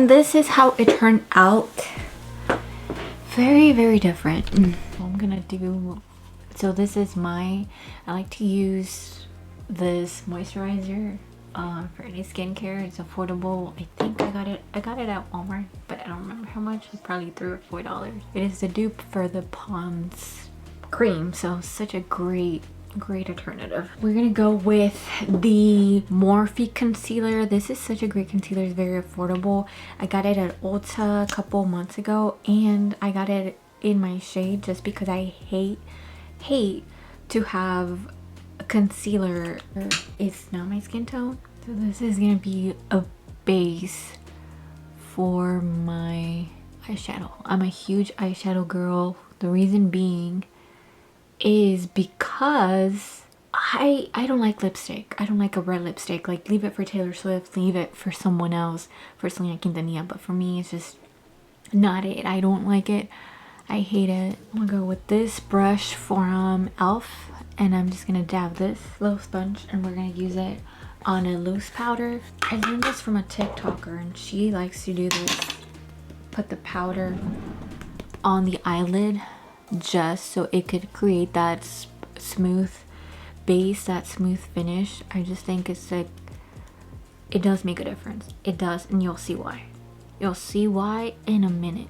This is how it turned out. Very, very different. I'm gonna do, so this is I like to use this moisturizer for any skincare. It's affordable. I think I got it at Walmart, but I don't remember how much. Probably $3 or $4. It is the dupe for the Pond's cream, so such a great alternative. We're gonna go with the Morphe concealer. This is such a great concealer. It's very affordable. I got it at Ulta a couple months ago, and I got it in my shade just because I hate to have a concealer. It's not my skin tone, so this is gonna be a base for my eyeshadow. I'm a huge eyeshadow girl. The reason being is because I don't like lipstick. I don't like a red lipstick. Like, leave it for Taylor Swift, leave it for someone else, for Selena Quintanilla, but for me it's just not it. I don't like it. I hate it. I'm gonna go with this brush from Elf, and I'm just gonna dab this little sponge, and we're gonna use it on a loose powder. I learned this from a TikToker, and she likes to do this. Put the powder on the eyelid just so it could create that smooth base, that smooth finish. I just think it's like, it does make a difference. It does, and you'll see why. You'll see why in a minute.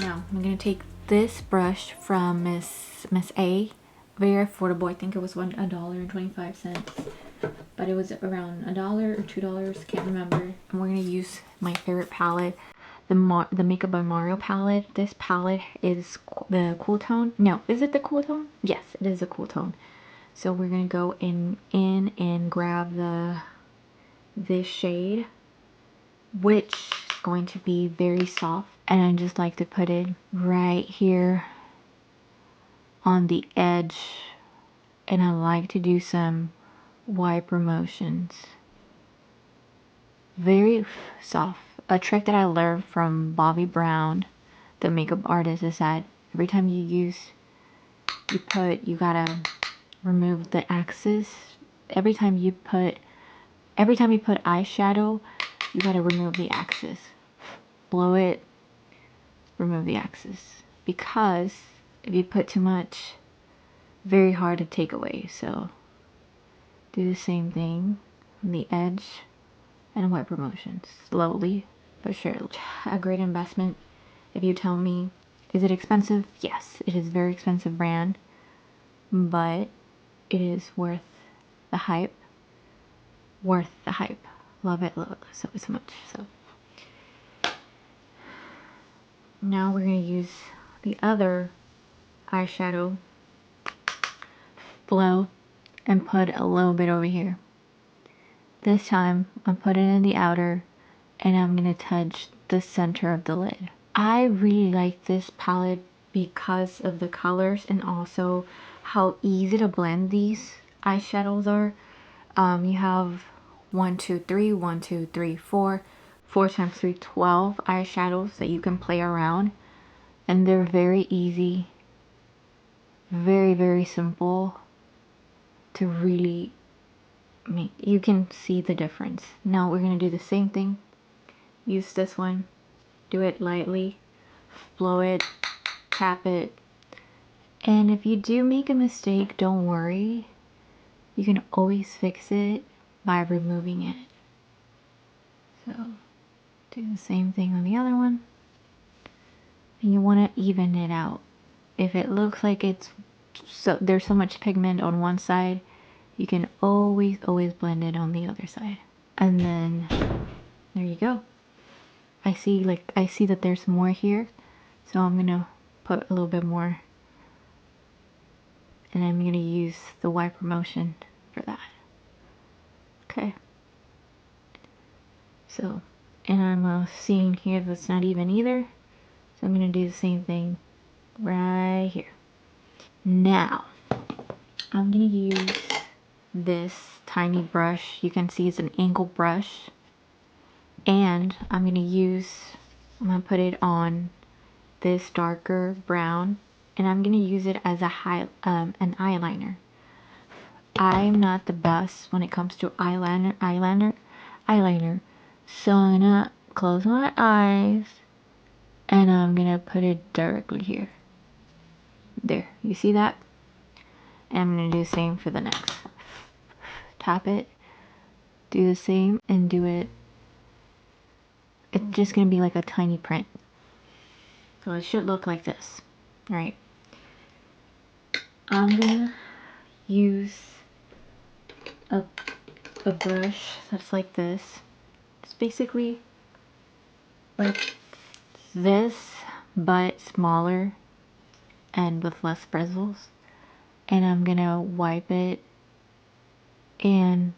Now I'm gonna take this brush from Miss A. Very affordable. I think it was $1.25, but it was around $1 or $2, can't remember. And we're gonna use my favorite palette, the Makeup by Mario palette. This palette is the Cool Tone. No, is it the Cool Tone? Yes, it is a Cool Tone. So we're gonna go in and grab this shade, which is going to be very soft, and I just like to put it right here on the edge, and I like to do some wipe motions. Very soft. A trick that I learned from Bobbi Brown, the makeup artist, is that every time you gotta remove the excess. Every time you put eyeshadow, you gotta remove the excess. Blow it, remove the excess. Because if you put too much, very hard to take away. So do the same thing on the edge and wipe motions slowly but surely. A great investment. If you tell me, is it expensive? Yes, it is a very expensive brand, but it is worth the hype. Worth the hype. Love it so much. So now we're going to use the other eyeshadow, blow, and put a little bit over here. This time I'm putting it in the outer, and I'm going to touch the center of the lid. I really like this palette because of the colors and also how easy to blend these eyeshadows are. You have 1, 2, 3, 1, 2, 3, 4, 4 times 3, 12 eyeshadows that you can play around, and they're very easy, very, very simple to really make. You can see the difference. Now we're going to do the same thing. Use this one, do it lightly, blow it, tap it, and if you do make a mistake, don't worry, you can always fix it by removing it. So do the same thing on the other one, and you want to even it out. If it looks like there's so much pigment on one side, you can always blend it on the other side. And then there you go. I see that there's more here, so I'm gonna put a little bit more, and I'm gonna use the wipe motion for that. Okay. So, and I'm seeing here that's not even either, so I'm gonna do the same thing right here. Now I'm gonna use this tiny brush. You can see it's an angle brush, and I'm gonna put it on this darker brown, and I'm gonna use it as an eyeliner. I'm not the best when it comes to eyeliner, so I'm gonna close my eyes, and I'm gonna put it directly here. There, you see that? And I'm gonna do the same for the next. Tap it, do the same, and do it. It's just gonna be like a tiny print. So it should look like this, right? I'm gonna use a brush that's like this. It's basically like this, but smaller and with less bristles. And I'm gonna wipe it and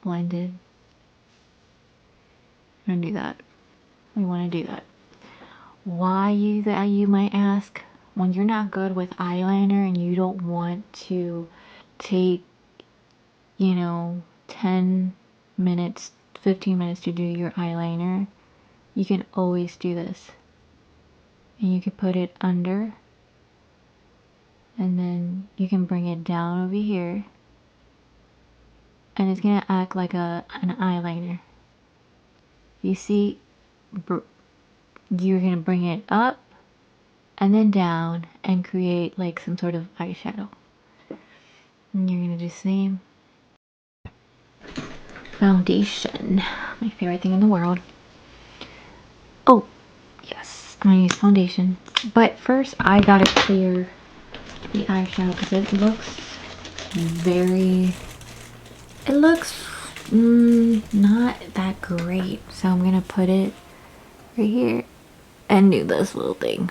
blend it. I'm gonna do that. We want to do that. Why you might ask? When you're not good with eyeliner and you don't want to take, 10 minutes, 15 minutes to do your eyeliner, you can always do this. And you can put it under, and then you can bring it down over here, and it's gonna act like an eyeliner. You see, you're gonna bring it up and then down and create like some sort of eyeshadow. And you're gonna do the same. Foundation, my favorite thing in the world. Oh, yes, I'm gonna use foundation. But first, I gotta clear the eyeshadow because it looks not that great. So I'm gonna put it right here and do this little thing.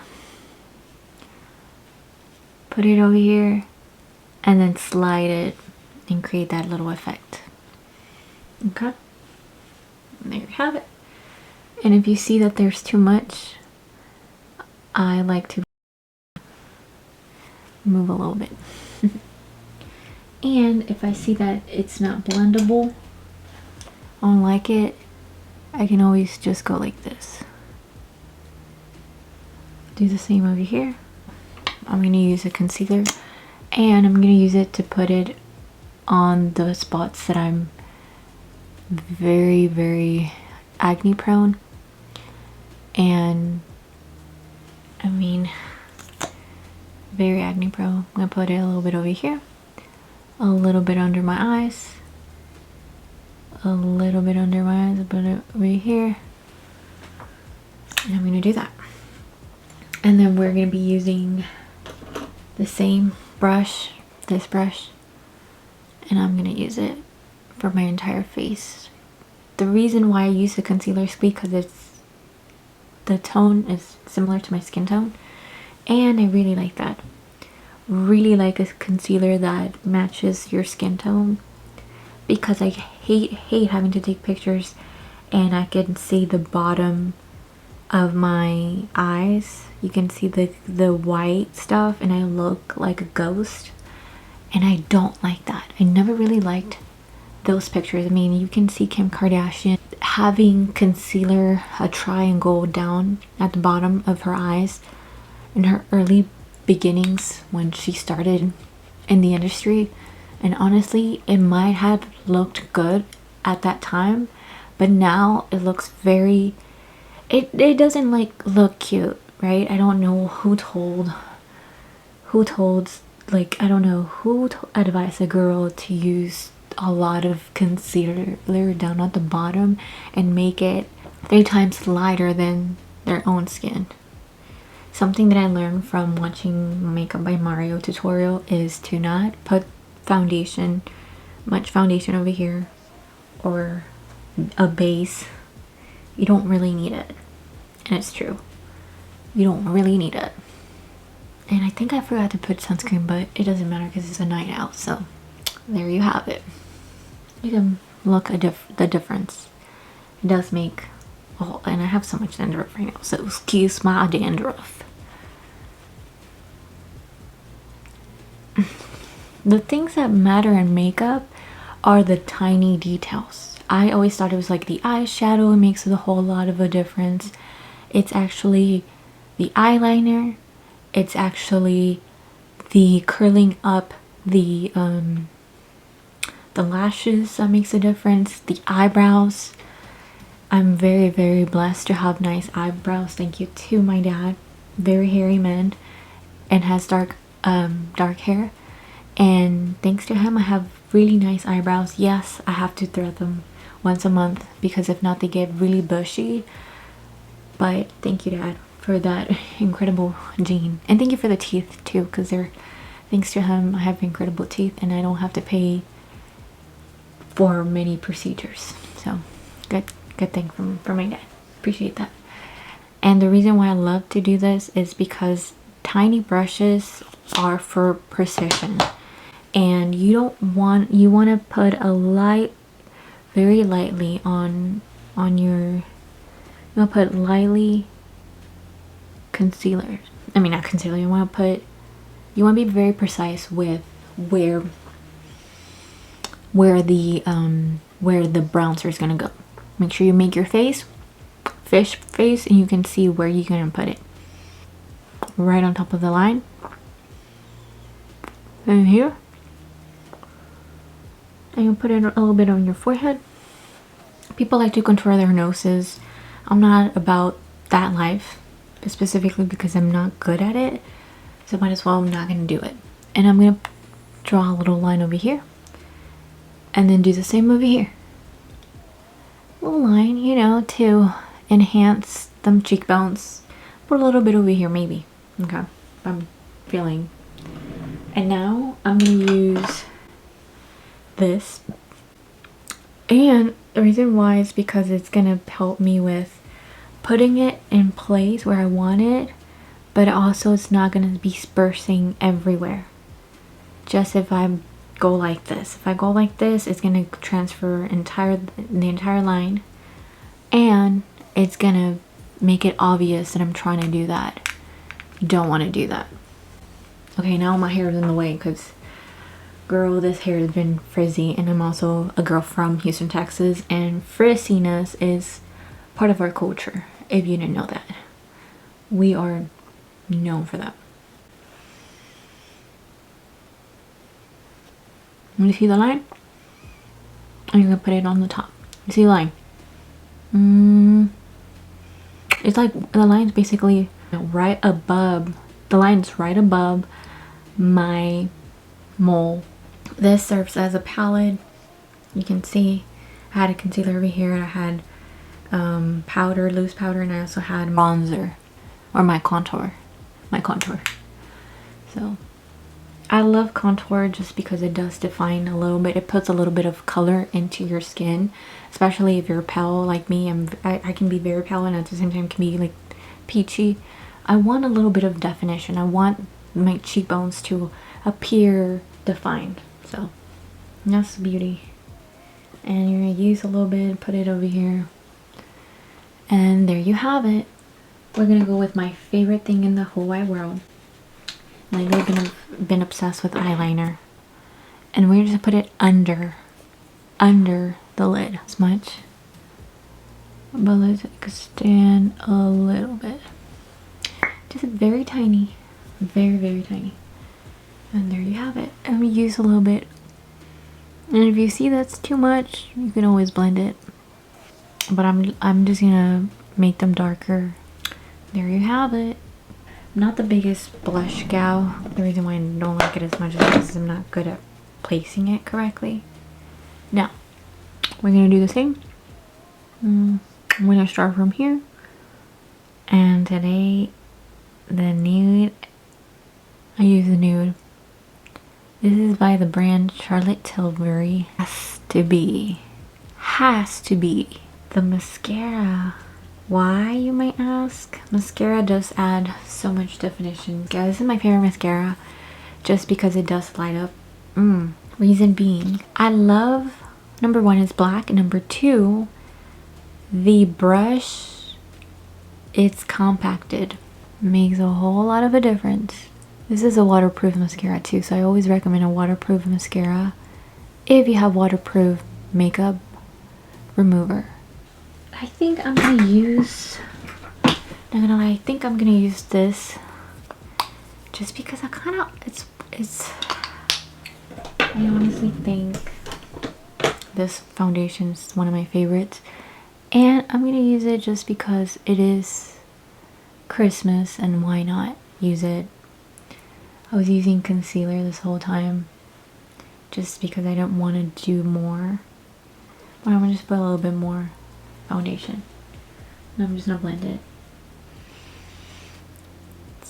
Put it over here and then slide it and create that little effect. Okay, and there you have it. And if you see that there's too much, I like to move a little bit. And if I see that it's not blendable, I don't like it, I can always just go like this. Do the same over here. I'm going to use a concealer, and I'm going to use it to put it on the spots that I'm very, very acne prone. And I mean, very acne prone. I'm going to put it a little bit over here, a little bit under my eyes, a little bit under my eyes, put it over here, and I'm going to do that. And then we're going to be using the same brush, this brush, and I'm going to use it for my entire face. The reason why I use the concealer is because the tone is similar to my skin tone, and I really like that. Really like a concealer that matches your skin tone, because I hate having to take pictures and I can see the bottom of my eyes. You can see the white stuff and I look like a ghost, and I don't like that. I never really liked those pictures. I mean, you can see Kim Kardashian having concealer, a triangle down at the bottom of her eyes in her early beginnings when she started in the industry, and honestly it might have looked good at that time, but now it looks very, it doesn't like look cute, right? I don't know who told like, I don't know who advised a girl to use a lot of concealer down at the bottom and make it 3 times lighter than their own skin. Something that I learned from watching Makeup by Mario tutorial is to not put much foundation over here or a base. You don't really need it. And it's true. You don't really need it. And I think I forgot to put sunscreen, but it doesn't matter because it's a night out. So there you have it. You can look the difference. It does make, oh, and I have so much dandruff right now, so excuse my dandruff. The things that matter in makeup are the tiny details. I always thought it was like the eyeshadow makes a whole lot of a difference. It's actually the eyeliner. It's actually the curling up the lashes that makes a difference. The eyebrows. I'm very, very blessed to have nice eyebrows. Thank you to my dad. Very hairy man and has dark hair. And thanks to him, I have really nice eyebrows. Yes, I have to thread them once a month because if not, they get really bushy. But thank you, Dad, for that incredible gene. And thank you for the teeth too, because they're thanks to him, I have incredible teeth and I don't have to pay for many procedures. So good thing from my dad. Appreciate that. And the reason why I love to do this is because tiny brushes are for precision. And you want to put a light, very lightly on your, you want to put lightly concealer. I mean, not concealer. You want to be very precise with where the bronzer is gonna go. Make sure you make your fish face, and you can see where you're gonna put it. Right on top of the line. And here. And you put it a little bit on your forehead. People like to contour their noses. I'm not about that life, specifically because I'm not good at it. So might as well, I'm not gonna do it. And I'm gonna draw a little line over here. And then do the same over here. Little line, you know, to enhance them cheekbones. Put a little bit over here, maybe. Okay, I'm feeling. And now I'm gonna use this. And the reason why is because it's gonna help me with putting it in place where I want it, but also it's not gonna be dispersing everywhere. Just if I go like this. If I go like this, it's gonna transfer the entire line, and it's gonna make it obvious that I'm trying to do that. Don't want to do that. Okay, now my hair is in the way because, girl, this hair has been frizzy, and I'm also a girl from Houston, Texas, and frizziness is part of our culture. If you didn't know that, we are known for that. You see the line? And you're gonna put it on the top. You see the line? It's like the line's basically right above. The line's right above my mole. This serves as a palette. You can see I had a concealer over here. I had powder, loose powder, and I also had bronzer, or my contour. So I love contour just because it does define a little bit. It puts a little bit of color into your skin, especially if you're pale like me. I can be very pale and at the same time can be like peachy. I want a little bit of definition. I want my cheekbones to appear defined. So that's the beauty. And you're gonna use a little bit, put it over here, and there you have it. We're gonna go with my favorite thing in the whole wide world. Lately I've been obsessed with eyeliner, and we're just put it under the lid as much, but let's extend a little bit, just very tiny, very tiny, and there you have it. And we use a little bit, and if you see that's too much, you can always blend it, but I'm just gonna make them darker. There you have it. I'm not the biggest blush gal. The reason why I don't like it as much is because I'm not good at placing it correctly. Now, we're going to do the same. I'm going to start from here. And today, the nude, I use the nude. This is by the brand Charlotte Tilbury. Has to be the mascara. Why, you might ask? Mascara does add so much definition. Yeah, this is my favorite mascara just because it does light up. Reason being, I love, number one, it's black, and number two, the brush, it's compacted. Makes a whole lot of a difference. This is a waterproof mascara too, so I always recommend a waterproof mascara if you have waterproof makeup remover. I think I'm gonna use, not gonna lie, I think I'm gonna use this just because I kind of, I honestly think this foundation is one of my favorites. And I'm gonna use it just because it is Christmas, and why not use it? I was using concealer this whole time just because I didn't want to do more. But I'm gonna just put a little bit more foundation. And I'm just gonna blend it.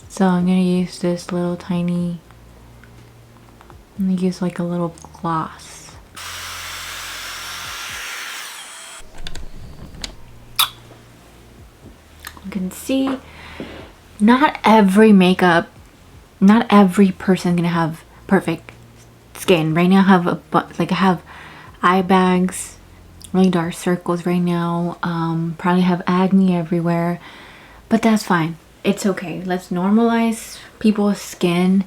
So I'm gonna use this little tiny, I'm gonna use like a little gloss. You can see not every makeup, not every person gonna have perfect skin. Right now I have I have eye bags, really dark circles right now, probably have acne everywhere, but that's fine. It's okay. Let's normalize people's skin.